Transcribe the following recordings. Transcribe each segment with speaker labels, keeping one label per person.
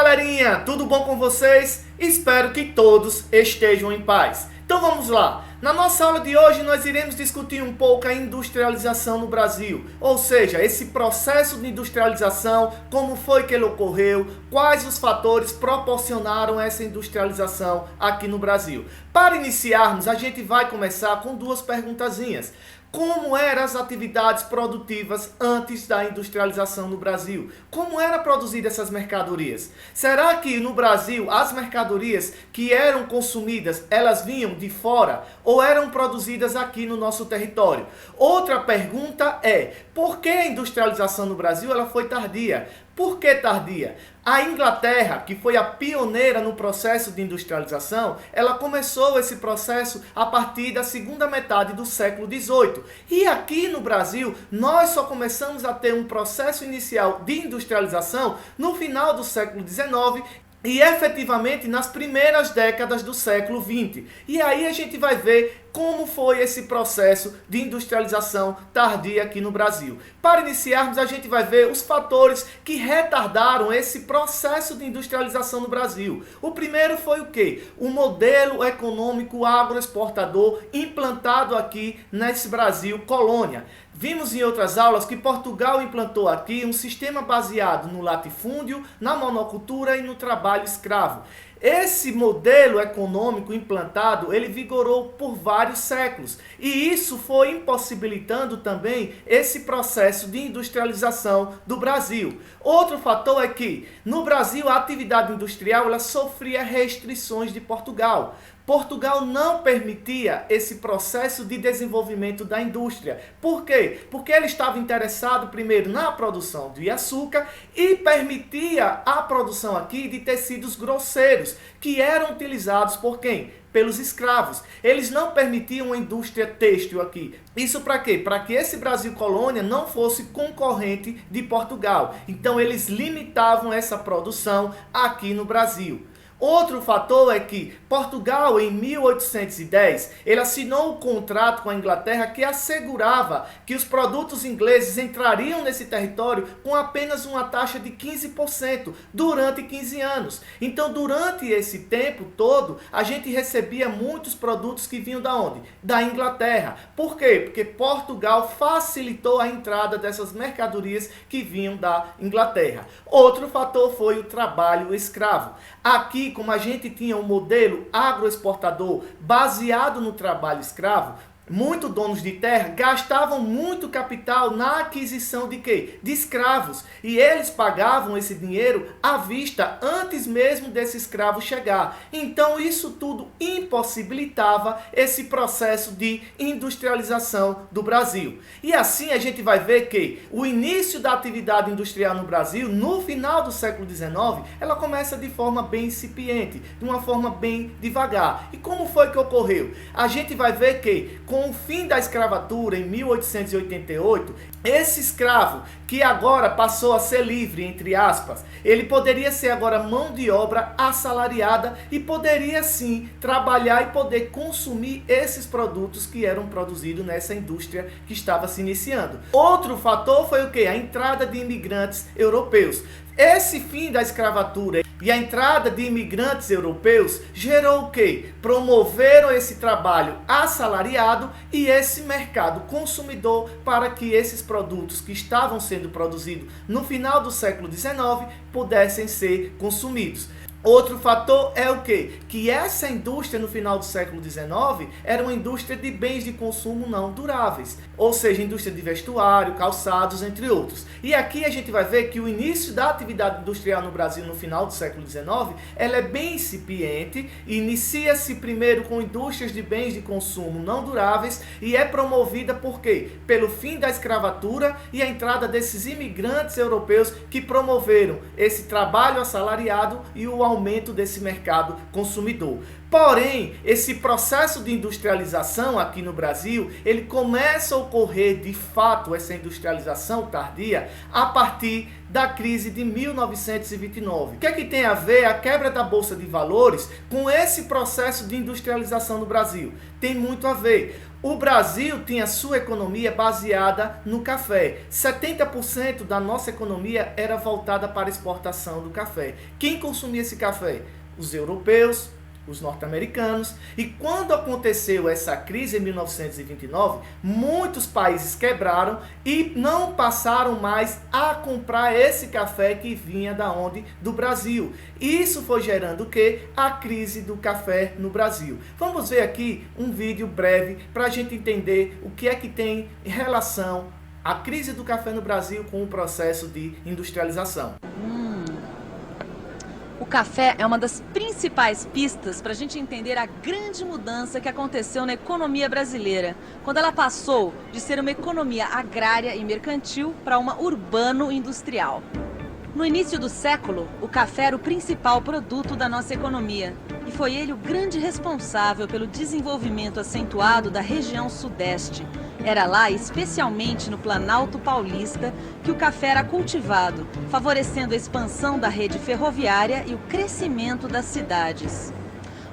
Speaker 1: galerinha, tudo bom com vocês? Espero que todos estejam em paz. Então vamos lá. Na nossa aula de hoje nós iremos discutir um pouco a industrialização no Brasil, ou seja, esse processo de industrialização, como foi que ele ocorreu, quais os fatores proporcionaram essa industrialização aqui no Brasil. Para iniciarmos, a gente vai começar com duas perguntazinhas. Como eram as atividades produtivas antes da industrialização no Brasil? Como eram produzidas essas mercadorias? Será que no Brasil as mercadorias que eram consumidas, elas vinham de fora ou eram produzidas aqui no nosso território? Outra pergunta é, por que a industrialização no Brasil ela foi tardia? Por que tardia? A Inglaterra, que foi a pioneira no processo de industrialização, ela começou esse processo a partir da segunda metade do século XVIII. E aqui no Brasil, nós só começamos a ter um processo inicial de industrialização no final do século XIX e efetivamente nas primeiras décadas do século XX. E aí a gente vai ver como foi esse processo de industrialização tardia aqui no Brasil. Para iniciarmos, a gente vai ver os fatores que retardaram esse processo de industrialização no Brasil. O primeiro foi o quê? O modelo econômico agroexportador implantado aqui nesse Brasil colônia. Vimos em outras aulas que Portugal implantou aqui um sistema baseado no latifúndio, na monocultura e no trabalho escravo. Esse modelo econômico implantado, ele vigorou por vários séculos. E isso foi impossibilitando também esse processo de industrialização do Brasil. Outro fator é que, no Brasil, a atividade industrial ela sofria restrições de Portugal. Portugal não permitia esse processo de desenvolvimento da indústria. Por quê? Porque ele estava interessado primeiro na produção de açúcar e permitia a produção aqui de tecidos grosseiros, que eram utilizados por quem? Pelos escravos. Eles não permitiam uma indústria têxtil aqui. Isso para quê? Para que esse Brasil colônia não fosse concorrente de Portugal. Então eles limitavam essa produção aqui no Brasil. Outro fator é que Portugal, em 1810, ele assinou um contrato com a Inglaterra que assegurava que os produtos ingleses entrariam nesse território com apenas uma taxa de 15% durante 15 anos. Então, durante esse tempo todo, a gente recebia muitos produtos que vinham da onde? Da Inglaterra. Por quê? Porque Portugal facilitou a entrada dessas mercadorias que vinham da Inglaterra. Outro fator foi o trabalho escravo. Aqui, como a gente tinha um modelo agroexportador baseado no trabalho escravo, muitos donos de terra gastavam muito capital na aquisição de quê? De escravos. E eles pagavam esse dinheiro à vista antes mesmo desse escravo chegar. Então isso tudo impossibilitava esse processo de industrialização do Brasil. E assim a gente vai ver que o início da atividade industrial no Brasil, no final do século XIX, ela começa de forma bem incipiente, de uma forma bem devagar. E como foi que ocorreu? A gente vai ver que com o fim da escravatura em 1888, esse escravo que agora passou a ser livre, entre aspas, ele poderia ser agora mão de obra assalariada e poderia sim trabalhar e poder consumir esses produtos que eram produzidos nessa indústria que estava se iniciando. Outro fator foi o quê? A entrada de imigrantes europeus. Esse fim da escravatura e a entrada de imigrantes europeus gerou o quê? Promoveram esse trabalho assalariado e esse mercado consumidor para que esses produtos que estavam sendo produzidos no final do século XIX pudessem ser consumidos. Outro fator é o quê? Que essa indústria no final do século XIX era uma indústria de bens de consumo não duráveis, ou seja, indústria de vestuário, calçados, entre outros. E aqui a gente vai ver que o início da atividade industrial no Brasil no final do século XIX, ela é bem incipiente, inicia-se primeiro com indústrias de bens de consumo não duráveis e é promovida por quê? Pelo fim da escravatura e a entrada desses imigrantes europeus que promoveram esse trabalho assalariado e o aumento desse mercado consumidor. Porém, esse processo de industrialização aqui no Brasil, ele começa a ocorrer de fato, essa industrialização tardia, a partir da crise de 1929. O que é que tem a ver a quebra da Bolsa de Valores com esse processo de industrialização no Brasil? Tem muito a ver. O Brasil tinha sua economia baseada no café. 70% da nossa economia era voltada para a exportação do café. Quem consumia esse café? Os europeus, os norte-americanos. E quando aconteceu essa crise em 1929, muitos países quebraram e não passaram mais a comprar esse café que vinha da onde? Do Brasil. Isso foi gerando o quê? A crise do café no Brasil. Vamos ver aqui um vídeo breve para a gente entender o que é que tem em relação à crise do café no Brasil com o processo de industrialização.
Speaker 2: O café é uma das principais pistas para a gente entender a grande mudança que aconteceu na economia brasileira, quando ela passou de ser uma economia agrária e mercantil para uma urbano-industrial. No início do século, o café era o principal produto da nossa economia e foi ele o grande responsável pelo desenvolvimento acentuado da região sudeste. Era lá, especialmente no Planalto Paulista, que o café era cultivado, favorecendo a expansão da rede ferroviária e o crescimento das cidades.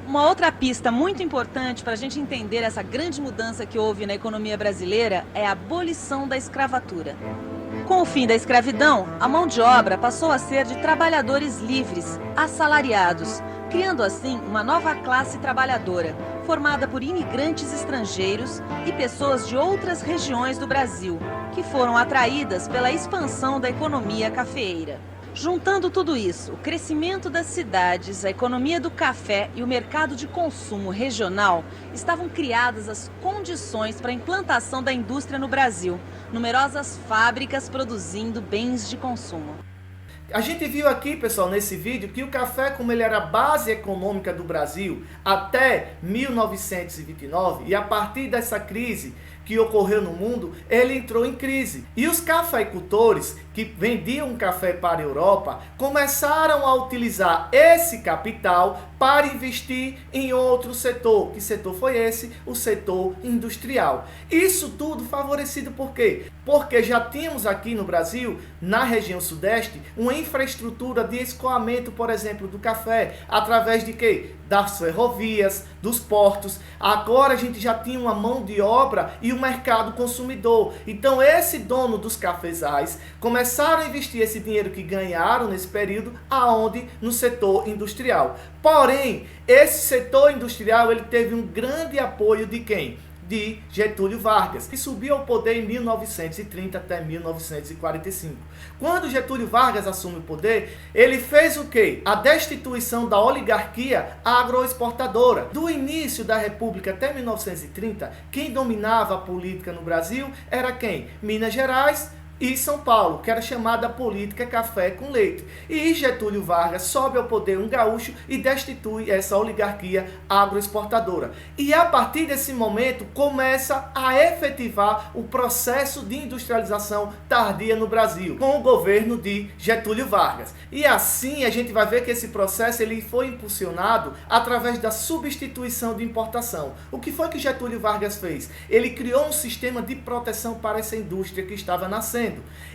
Speaker 2: Uma outra pista muito importante para a gente entender essa grande mudança que houve na economia brasileira é a abolição da escravatura. Com o fim da escravidão, a mão de obra passou a ser de trabalhadores livres, assalariados, criando assim uma nova classe trabalhadora, formada por imigrantes estrangeiros e pessoas de outras regiões do Brasil, que foram atraídas pela expansão da economia cafeeira. Juntando tudo isso, o crescimento das cidades, a economia do café e o mercado de consumo regional, estavam criadas as condições para a implantação da indústria no Brasil, numerosas fábricas produzindo bens de consumo.
Speaker 1: A gente viu aqui, pessoal, nesse vídeo, que o café, como ele era a base econômica do Brasil até 1929, e a partir dessa crise que ocorreu no mundo, ele entrou em crise. E os cafeicultores que vendiam café para a Europa começaram a utilizar esse capital para investir em outro setor. Que setor foi esse? O setor industrial. Isso tudo favorecido por quê? Porque já tínhamos aqui no Brasil, na região sudeste, uma infraestrutura de escoamento, por exemplo, do café, através de quê? Das ferrovias, dos portos. Agora a gente já tinha uma mão de obra e o mercado consumidor. Então esse dono dos cafezais começaram a investir esse dinheiro que ganharam nesse período aonde? No setor industrial. Porém, esse setor industrial ele teve um grande apoio de quem? De Getúlio Vargas, que subiu ao poder em 1930 até 1945. Quando Getúlio Vargas assume o poder, ele fez o quê? A destituição da oligarquia agroexportadora. Do início da República até 1930, quem dominava a política no Brasil era quem? Minas Gerais e São Paulo, que era chamada política café com leite. E Getúlio Vargas sobe ao poder um gaúcho e destitui essa oligarquia agroexportadora. E a partir desse momento começa a efetivar o processo de industrialização tardia no Brasil, com o governo de Getúlio Vargas. E assim a gente vai ver que esse processo ele foi impulsionado através da substituição de importação. O que foi que Getúlio Vargas fez? Ele criou um sistema de proteção para essa indústria que estava nascendo.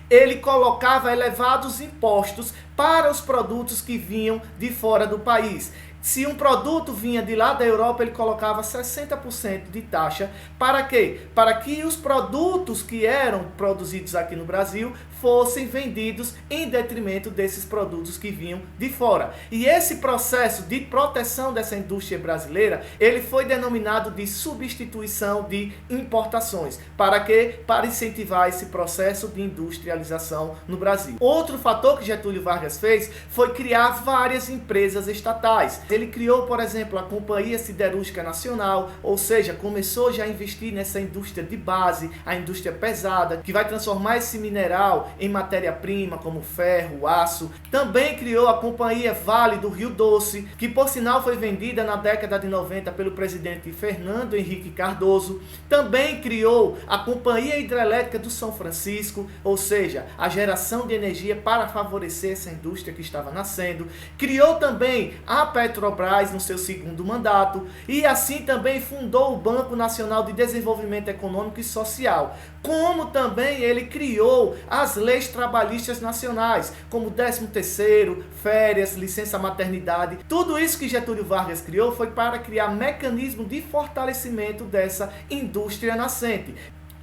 Speaker 1: Ele colocava elevados impostos para os produtos que vinham de fora do país. Se um produto vinha de lá da Europa, ele colocava 60% de taxa. Para quê? Para que os produtos que eram produzidos aqui no Brasil fossem vendidos em detrimento desses produtos que vinham de fora. E esse processo de proteção dessa indústria brasileira, ele foi denominado de substituição de importações. Para quê? Para incentivar esse processo de industrialização no Brasil. Outro fator que Getúlio Vargas fez foi criar várias empresas estatais. Ele criou, por exemplo, a Companhia Siderúrgica Nacional, ou seja, começou já a investir nessa indústria de base, a indústria pesada, que vai transformar esse mineral em matéria-prima, como ferro, aço. Também criou a Companhia Vale do Rio Doce, que por sinal foi vendida na década de 90 pelo presidente Fernando Henrique Cardoso. Também criou a Companhia Hidrelétrica do São Francisco, ou seja, a geração de energia para favorecer essa indústria que estava nascendo. Criou também a Petrobras, Eletrobras no seu segundo mandato e assim também fundou o Banco Nacional de Desenvolvimento Econômico e Social, como também ele criou as leis trabalhistas nacionais, como 13º, férias, licença maternidade. Tudo isso que Getúlio Vargas criou foi para criar mecanismo de fortalecimento dessa indústria nascente.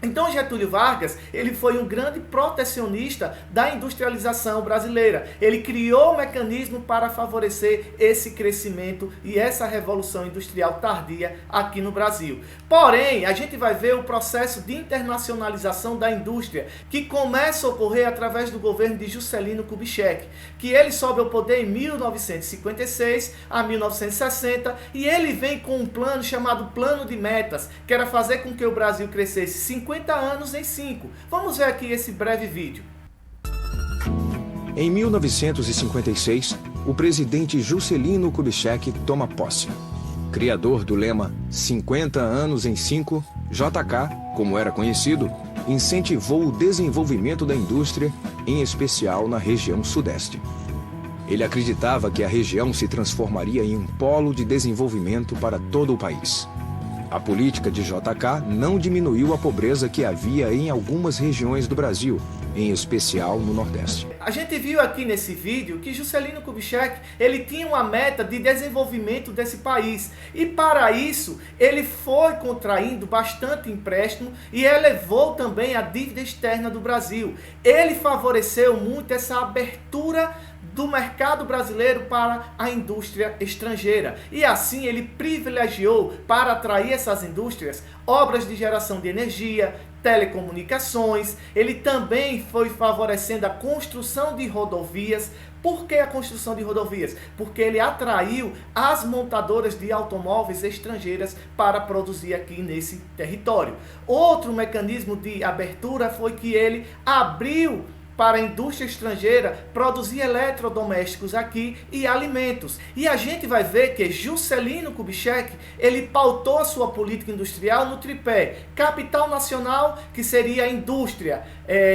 Speaker 1: Então Getúlio Vargas, ele foi um grande protecionista da industrialização brasileira. Ele criou mecanismo para favorecer esse crescimento e essa revolução industrial tardia aqui no Brasil. Porém, a gente vai ver o processo de internacionalização da indústria, que começa a ocorrer através do governo de Juscelino Kubitschek, que ele sobe ao poder em 1956 a 1960, e ele vem com um plano chamado Plano de Metas, que era fazer com que o Brasil crescesse 50 anos em 5. Vamos ver aqui esse breve vídeo.
Speaker 3: Em 1956, o presidente Juscelino Kubitschek toma posse. Criador do lema 50 anos em 5, JK, como era conhecido, incentivou o desenvolvimento da indústria, em especial na região sudeste. Ele acreditava que a região se transformaria em um polo de desenvolvimento para todo o país. A política de JK não diminuiu a pobreza que havia em algumas regiões do Brasil, em especial no Nordeste.
Speaker 1: A gente viu aqui nesse vídeo que Juscelino Kubitschek, ele tinha uma meta de desenvolvimento desse país. E para isso, ele foi contraindo bastante empréstimo e elevou também a dívida externa do Brasil. Ele favoreceu muito essa abertura do mercado brasileiro para a indústria estrangeira. E assim ele privilegiou, para atrair essas indústrias, obras de geração de energia, telecomunicações. Ele também foi favorecendo a construção de rodovias. Por que a construção de rodovias? Porque ele atraiu as montadoras de automóveis estrangeiras para produzir aqui nesse território. Outro mecanismo de abertura foi que ele abriu para a indústria estrangeira produzir eletrodomésticos aqui e alimentos. E a gente vai ver que Juscelino Kubitschek, ele pautou a sua política industrial no tripé: capital nacional, que seria a indústria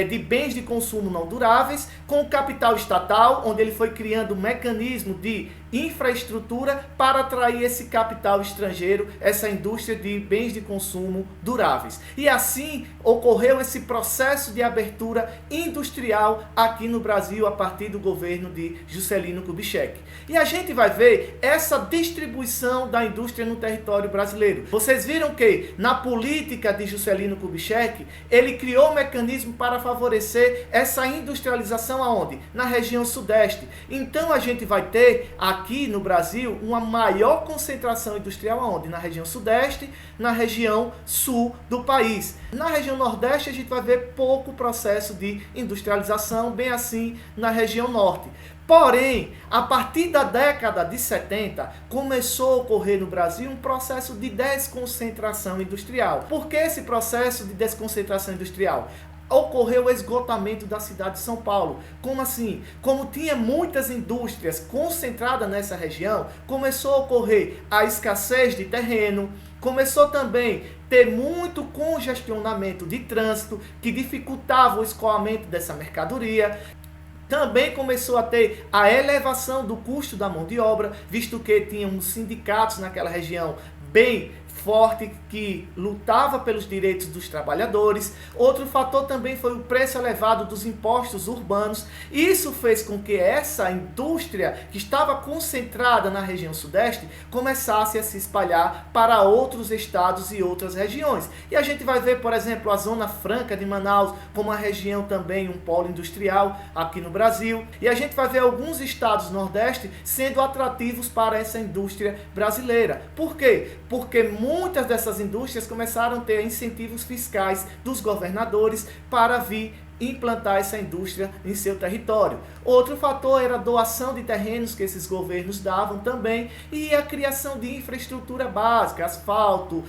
Speaker 1: de bens de consumo não duráveis, com o capital estatal, onde ele foi criando um mecanismo de infraestrutura para atrair esse capital estrangeiro, essa indústria de bens de consumo duráveis. E assim ocorreu esse processo de abertura industrial aqui no Brasil a partir do governo de Juscelino Kubitschek. E a gente vai ver essa distribuição da indústria no território brasileiro. Vocês viram que na política de Juscelino Kubitschek, ele criou um mecanismo para favorecer essa industrialização aonde? Na região sudeste. Então a gente vai ter aqui no Brasil uma maior concentração industrial aonde? Na região sudeste, na região sul do país. Na região nordeste a gente vai ver pouco processo de industrialização, bem assim na região norte. Porém, a partir da década de 70, começou a ocorrer no Brasil um processo de desconcentração industrial. Por que esse processo de desconcentração industrial? Ocorreu o esgotamento da cidade de São Paulo. Como assim? Como tinha muitas indústrias concentradas nessa região, começou a ocorrer a escassez de terreno, começou também a ter muito congestionamento de trânsito, que dificultava o escoamento dessa mercadoria. Também começou a ter a elevação do custo da mão de obra, visto que tinham sindicatos naquela região bem forte que lutava pelos direitos dos trabalhadores. Outro fator também foi o preço elevado dos impostos urbanos. Isso fez com que essa indústria que estava concentrada na região sudeste começasse a se espalhar para outros estados e outras regiões. E a gente vai ver, por exemplo, a Zona Franca de Manaus como uma região também, um polo industrial aqui no Brasil. E a gente vai ver alguns estados do Nordeste sendo atrativos para essa indústria brasileira. Por quê? Porque muitas dessas indústrias começaram a ter incentivos fiscais dos governadores para vir implantar essa indústria em seu território. Outro fator era a doação de terrenos que esses governos davam também e a criação de infraestrutura básica, asfalto,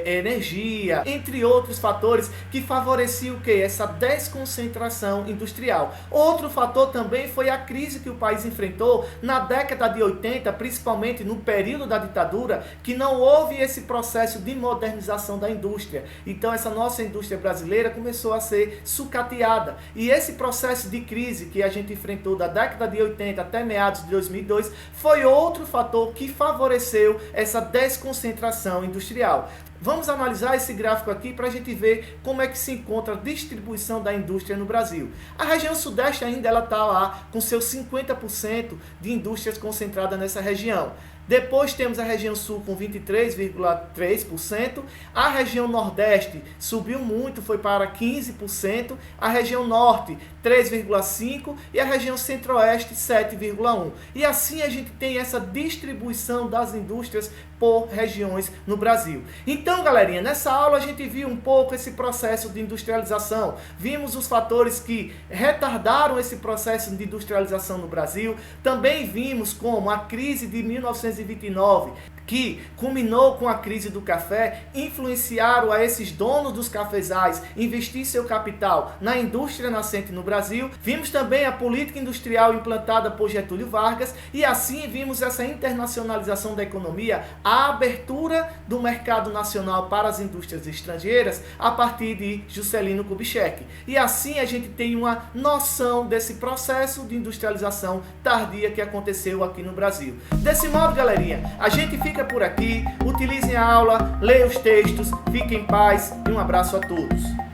Speaker 1: energia, entre outros fatores que favoreciam o quê? Essa desconcentração industrial. Outro fator também foi a crise que o país enfrentou na década de 80, principalmente no período da ditadura, que não houve esse processo de modernização da indústria. Então essa nossa indústria brasileira começou a ser sucateada fatiada. E esse processo de crise que a gente enfrentou da década de 80 até meados de 2002 foi outro fator que favoreceu essa desconcentração industrial. Vamos analisar esse gráfico aqui para a gente ver como é que se encontra a distribuição da indústria no Brasil. A região sudeste ainda está lá com seus 50% de indústrias concentradas nessa região. Depois temos a região sul com 23,3%, a região nordeste subiu muito, foi para 15%, a região norte 3,5% e a região centro-oeste 7,1%. E assim a gente tem essa distribuição das indústrias por regiões no Brasil. Então, galerinha, nessa aula a gente viu um pouco esse processo de industrialização, vimos os fatores que retardaram esse processo de industrialização no Brasil, também vimos como a crise de 1929, que culminou com a crise do café, influenciaram a esses donos dos cafezais investir seu capital na indústria nascente no Brasil. Vimos também a política industrial implantada por Getúlio Vargas e assim vimos essa internacionalização da economia, a abertura do mercado nacional para as indústrias estrangeiras a partir de Juscelino Kubitschek. E assim a gente tem uma noção desse processo de industrialização tardia que aconteceu aqui no Brasil. Desse modo, galerinha, a gente fica por aqui, utilizem a aula, leiam os textos, fiquem em paz e um abraço a todos.